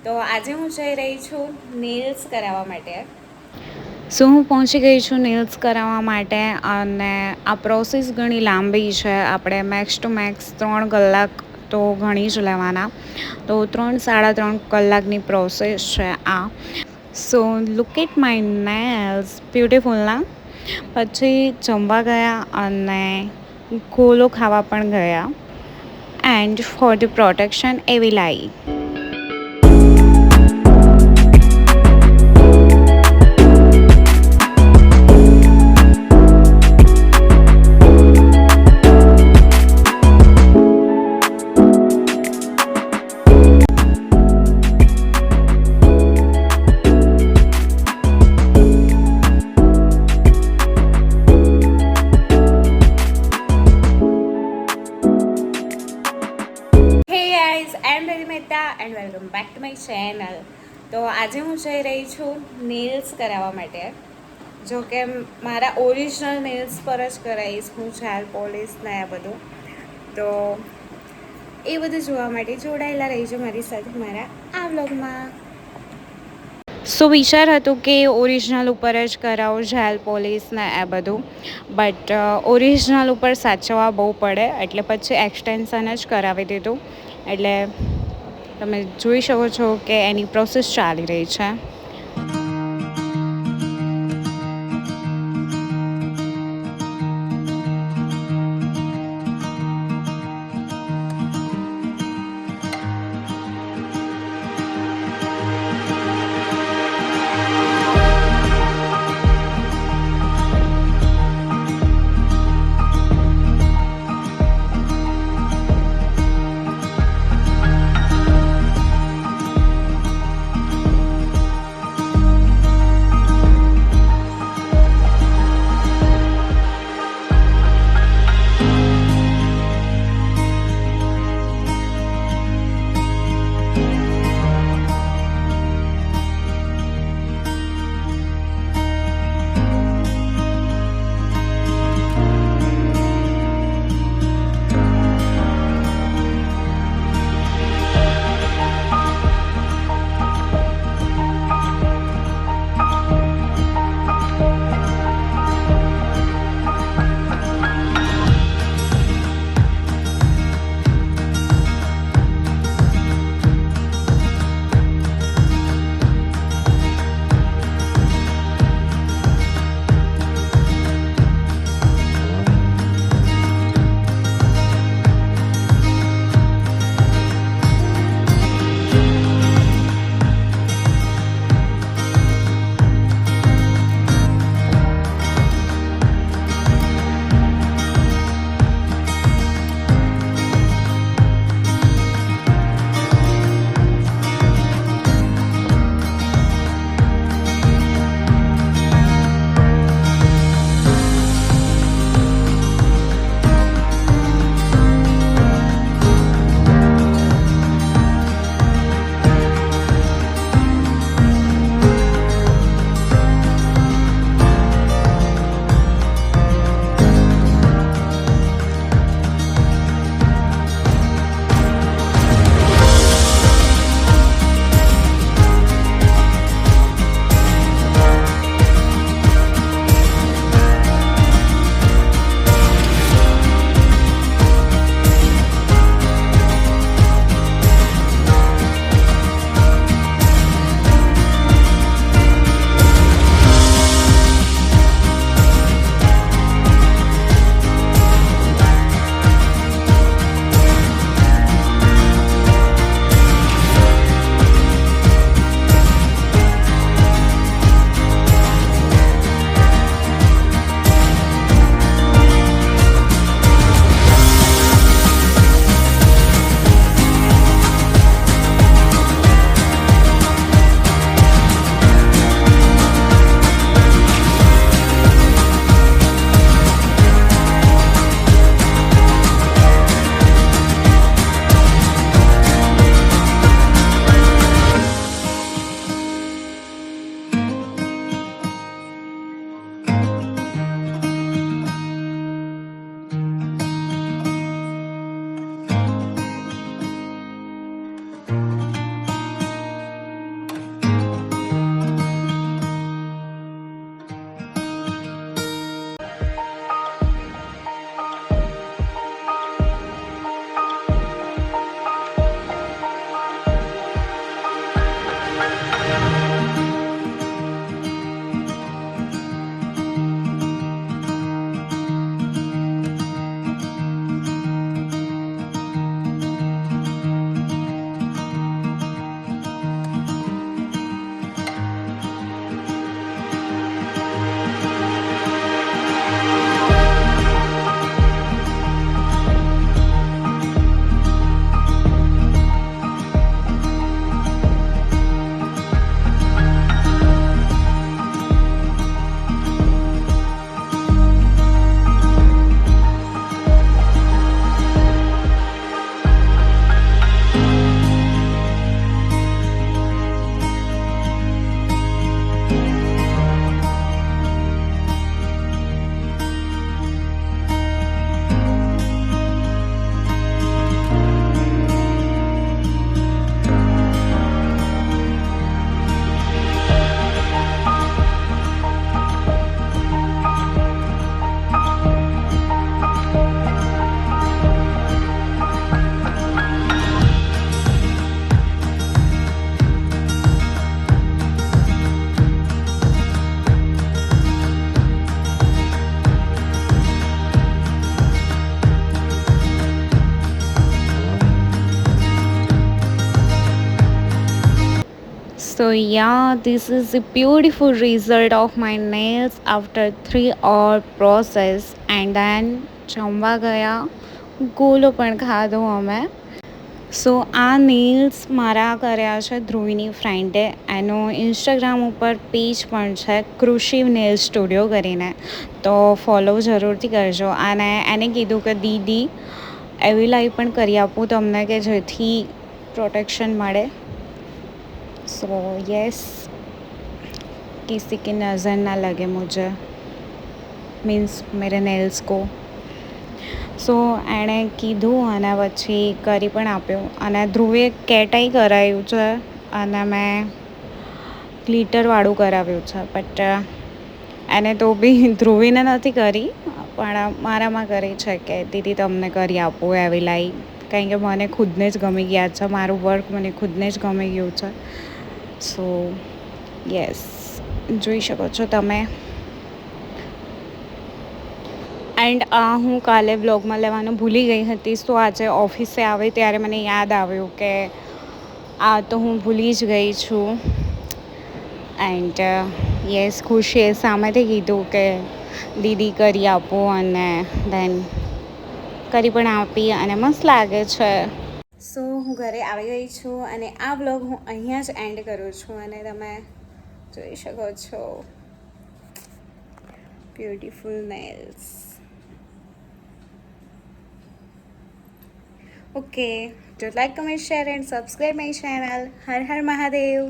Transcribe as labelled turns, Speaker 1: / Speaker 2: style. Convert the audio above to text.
Speaker 1: તો આજે હું જઈ રહી છું નેલ્સ કરાવવા માટે.
Speaker 2: સો હું પહોંચી ગઈ છું નેલ્સ કરાવવા માટે અને આ પ્રોસેસ ઘણી લાંબી છે. આપણે મેક્સ ટુ મેક્સ 3 કલાક તો ઘણી જ લેવાના. તો 3-3.5 કલાકની પ્રોસેસ છે આ. So look at my nails beautiful ના. પછી જમવા ગયા અને ગોલો ખાવા પણ ગયા. એન્ડ ફોર ધ પ્રોટેક્શન એવી લાવી.
Speaker 1: And welcome back to my channel. તો આજે હું જઈ રહી છું નેલ્સ કરાવવા માટે. જો કે મારા ઓરિજિનલ નેલ્સ પર જ કરાવીશ હું, જેલ પોલિશ ને આ બધું. તો એ બધું જોવા માટે જોડાયેલા રહીજો મારી સાથે મારા આ વ્લોગમાં.
Speaker 2: સો વિચાર હતું કે ઓરિજિનલ ઉપર જ કરાવો, જેલ પોલિશ ને એ બધું. બટ ઓરિજિનલ ઉપર સાચવવા બહુ પડે એટલે પછી એક્સટેન્શન જ કરાવી દીધું. એટલે તમે જોઈ શકો છો કે એની પ્રોસેસ ચાલી રહી છે. So yeah, this is the beautiful result of my nails after 3 hour process. And then જમવા ગયા, ગોલો પણ ખાધો અમે. સો આ નેલ્સ મારા કર્યા છે ધ્રુવીની ફ્રેન્ડે. એનો ઇન્સ્ટાગ્રામ ઉપર પેજ પણ છે, કૃષિ નેલ સ્ટુડિયો કરીને, તો ફોલો જરૂરથી કરજો. અને એને કીધું કે દીદી એવી લાઈવ પણ કરી આપું તમને કે જેથી પ્રોટેક્શન મળે. सो यस, किसी की नज़र ना लगे मुझे, मीन्स मेरे नेल्स को. સો એણે કીધું અને પછી કરી પણ આપ્યું. અને ધ્રુવે કેટાઈ કરાવ્યું છે અને મેં ગ્લિટરવાળું કરાવ્યું છે. બટ એને તો બી ધ્રુવીને નથી કરી, પણ મારામાં કરી છે કે દીદી તમને કરી આપું એવી લાઈ. કારણ કે મને ખુદને જ ગમી ગયા છે, મારું વર્ક મને ખુદને જ ગમી ગયું છે. સો યસ, જોઈ શકો છો તમે. એન્ડ હું કાલે બ્લોગમાં લેવાનું ભૂલી ગઈ હતી. સો આજે ઓફિસે આવી ત્યારે મને યાદ આવ્યું કે આ તો હું ભૂલી જ ગઈ છું. એન્ડ યસ, ખુશીએ સામેથી કીધું કે દીદી કરી આપો, અને દેન કરી પણ આપી અને મસ્ત લાગે છે. સો હું ઘરે આવી ગઈ છું અને આ બ્લોગ હું અહીંયા જ એન્ડ કરું છું. અને તમે જોઈ શકો છો beautiful nails. Okay, do like, comment, share and subscribe my channel. Har Har Mahadev.